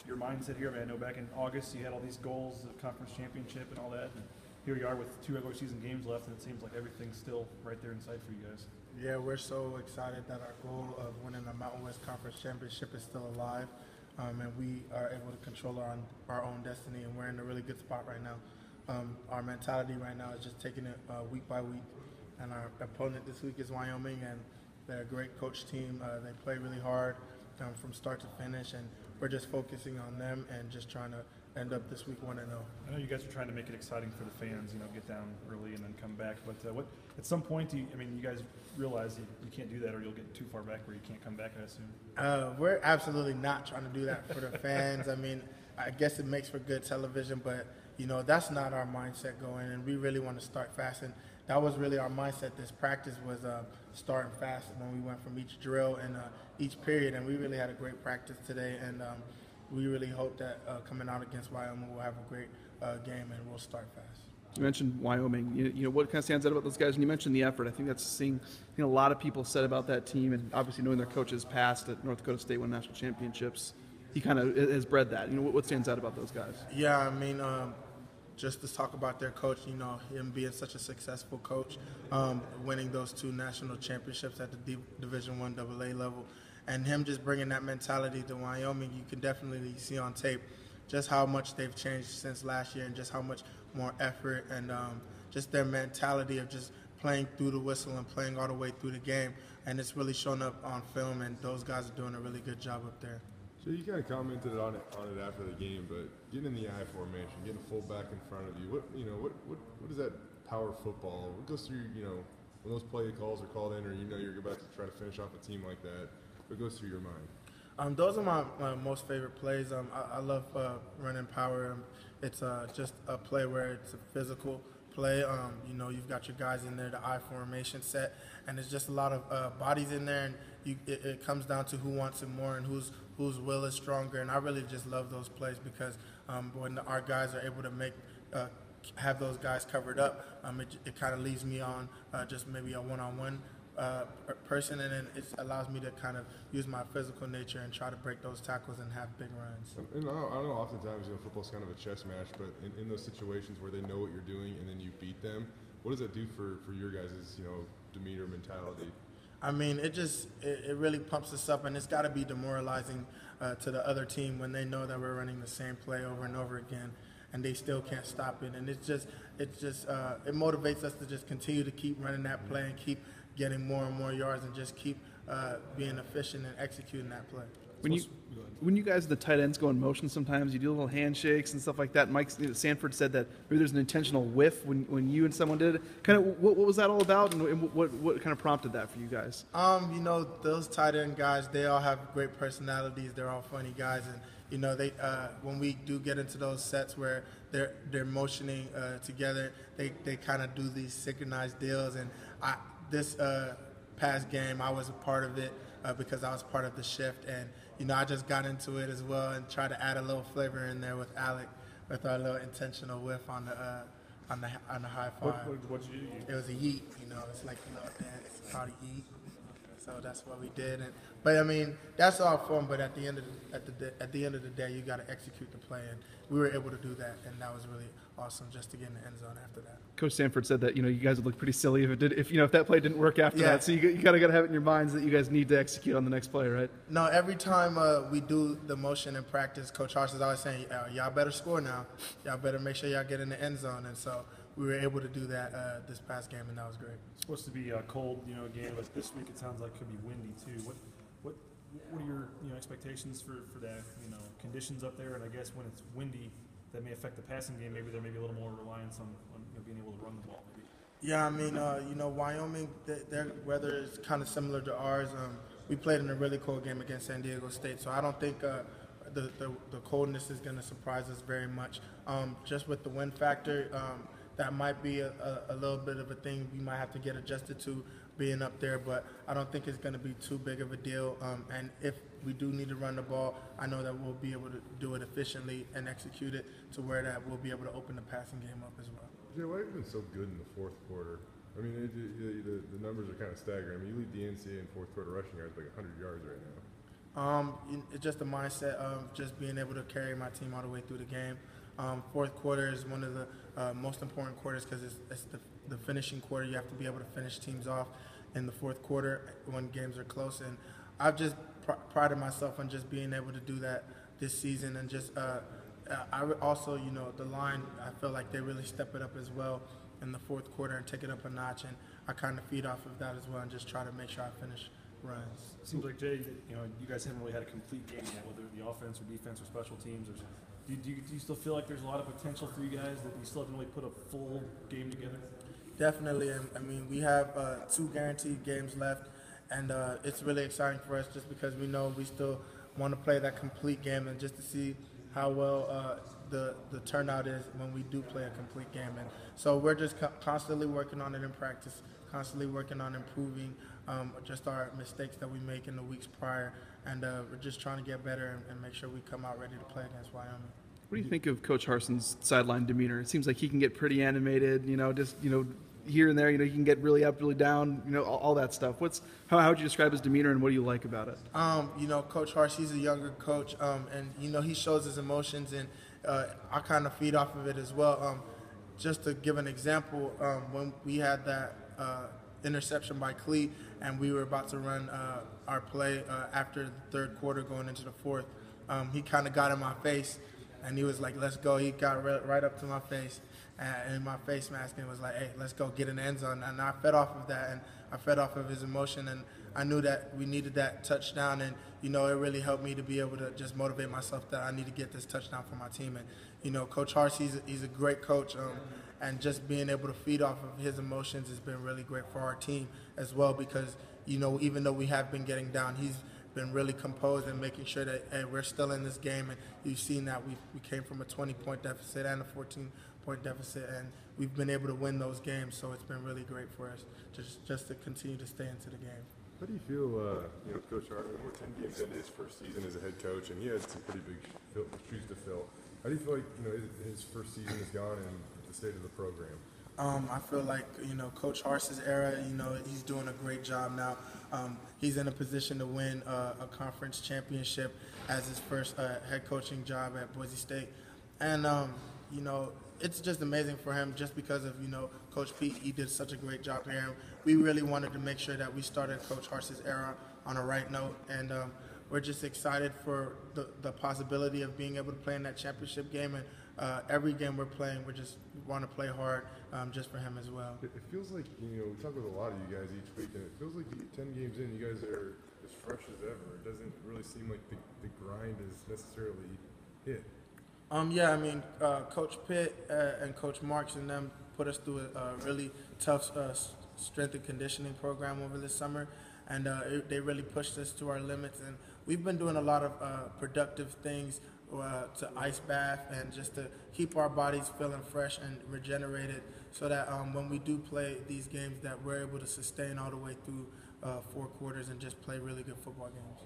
your mindset here? I mean, I know back in August you had all these goals, the conference championship and all that, and here you are with 2 regular season games left, and it seems like everything's still right there in sight for you guys. Yeah, we're so excited that our goal of winning the Mountain West Conference Championship is still alive, and we are able to control our own destiny, and we're in a really good spot right now. Our mentality right now is just taking it week by week, and our opponent this week is Wyoming, and they're a great coach team. They play really hard from start to finish, and we're just focusing on them and just trying to end up this week 1-0. I know you guys are trying to make it exciting for the fans, get down early and then come back. But at some point, you guys realize you can't do that, or you'll get too far back where you can't come back, I assume. We're absolutely not trying to do that for the fans. I guess it makes for good television, but that's not our mindset going, and we really want to start fast. And that was really our mindset. This practice was starting fast when we went from each drill and each period, and we really had a great practice today. And we really hope that coming out against Wyoming, we'll have a great game and we'll start fast. You mentioned Wyoming. What kind of stands out about those guys? And you mentioned the effort. I think that's seeing a lot of people said about that team, and obviously knowing their coaches past at North Dakota State won national championships. He kind of has bred that. What stands out about those guys? Yeah, just to talk about their coach, him being such a successful coach, winning those 2 national championships at the Division I AA level, and him just bringing that mentality to Wyoming. You can definitely see on tape just how much they've changed since last year, and just how much more effort and just their mentality of just playing through the whistle and playing all the way through the game. And it's really shown up on film, and those guys are doing a really good job up there. So you kind of commented on it after the game, but getting in the I formation, getting a fullback in front of you, what is that power football? What goes through, when those play calls are called in, or you're about to try to finish off a team like that? What goes through your mind? Those are my most favorite plays. I love running power. It's just a play where it's a physical play. You've got your guys in there, the I formation set, and it's just a lot of bodies in there, and it comes down to who wants it more and whose will is stronger. And I really just love those plays because when our guys are able to have those guys covered up, it kind of leaves me on just maybe a one-on-one person, and then it allows me to kind of use my physical nature and try to break those tackles and have big runs. And I know oftentimes football's kind of a chess match, but in those situations where they know what you're doing and then you beat them, what does that do for your guys' demeanor, mentality? It really pumps us up, and it's got to be demoralizing to the other team when they know that we're running the same play over and over again, and they still can't stop it. And it motivates us to just continue to keep running that play and keep getting more and more yards, and just keep being efficient and executing that play. When you guys, the tight ends, go in motion sometimes, you do little handshakes and stuff like that. Mike Sanford said that maybe there's an intentional whiff when you and someone did it. Kind of, what was that all about, and what kind of prompted that for you guys? Those tight end guys, they all have great personalities. They're all funny guys, and they when we do get into those sets where they're motioning together, they kind of do these synchronized deals. And this past game, I was a part of it because I was part of the shift, and I just got into it as well and tried to add a little flavor in there with Alec, with our little intentional whiff on the high five. What did you do? It was a yeet. It's like it's called a yeet. So that's what we did. But that's all fun. But at the end of the day, you got to execute the play, and we were able to do that, and that was really awesome just to get in the end zone after that. Coach Sanford said that you guys would look pretty silly if that play didn't work after that. So you got to have it in your minds that you guys need to execute on the next play, right? No, every time we do the motion in practice, Coach Harsh is always saying, "Y'all better score now. Y'all better make sure y'all get in the end zone." And so we were able to do that this past game, and that was great. It's supposed to be cold, again, but this week it sounds like it could be windy too. What are your expectations for that? Conditions up there, and I guess when it's windy, that may affect the passing game. Maybe there may be a little more reliance on being able to run the ball. Maybe. Yeah, Wyoming, their weather is kind of similar to ours. We played in a really cold game against San Diego State, so I don't think the coldness is going to surprise us very much. Just with the wind factor, that might be a little bit of a thing we might have to get adjusted to being up there, but I don't think it's going to be too big of a deal. And if we do need to run the ball, I know that we'll be able to do it efficiently and execute it to where that we'll be able to open the passing game up as well. Yeah, why have you been so good in the fourth quarter? The numbers are kind of staggering. You lead the NCAA in fourth quarter rushing yards by 100 yards right now. It's just the mindset of just being able to carry my team all the way through the game. Fourth quarter is one of the most important quarters because it's the finishing quarter. You have to be able to finish teams off in the fourth quarter when games are close. And I've just prided myself on just being able to do that this season. And just also, the line, I feel like they really step it up as well in the fourth quarter and take it up a notch. And I kind of feed off of that as well and just try to make sure I finish runs. Seems like, Jay, you guys haven't really had a complete game yet, whether the offense or defense or special teams. Do you still feel like there's a lot of potential for you guys that you still haven't really put a full game together? Definitely. I mean, we have 2 guaranteed games left, and it's really exciting for us just because we know we still want to play that complete game and just to see how well the turnout is when we do play a complete game. And so we're just constantly working on it in practice, constantly working on improving just our mistakes that we make in the weeks prior, and we're just trying to get better and make sure we come out ready to play against Wyoming. What do you think of Coach Harson's sideline demeanor? It seems like he can get pretty animated, here and there, he can get really up, really down, all that stuff. How would you describe his demeanor and what do you like about it? Coach Harsh, he's a younger coach, and he shows his emotions, and I kind of feed off of it as well. Just to give an example, when we had that interception by Clee, and we were about to run our play after the third quarter going into the fourth, he kind of got in my face, and he was like, "Let's go." He got right up to my face, and my face mask, and was like, "Hey, let's go get an end zone." And I fed off of that, and I fed off of his emotion, and I knew that we needed that touchdown, and it really helped me to be able to just motivate myself that I need to get this touchdown for my team. And Coach Harsh, he's a great coach, and just being able to feed off of his emotions has been really great for our team as well because even though we have been getting down, he's been really composed and making sure that we're still in this game. And you've seen that we came from a 20-point deficit and a 14-point deficit, and we've been able to win those games. So it's been really great for us just to continue to stay into the game. How do you feel, Coach Hart, we're 10 games into his first season as a head coach, and he had some pretty big shoes to fill. How do you feel like, his first season has gone and the state of the program? I feel like, Coach Harsh's era, he's doing a great job now. He's in a position to win a conference championship as his first head coaching job at Boise State. And, it's just amazing for him just because of, Coach Pete. He did such a great job here. We really wanted to make sure that we started Coach Harsh's era on a right note. And we're just excited for the possibility of being able to play in that championship game. And every game we're playing, we want to play hard just for him as well. It feels like, we talk with a lot of you guys each week, and it feels like 10 games in, you guys are as fresh as ever. It doesn't really seem like the grind is necessarily hit. Coach Pitt and Coach Marks and them put us through a really tough strength and conditioning program over this summer, and they really pushed us to our limits. And we've been doing a lot of productive things to ice bath and just to keep our bodies feeling fresh and regenerated so that when we do play these games that we're able to sustain all the way through 4 quarters and just play really good football games.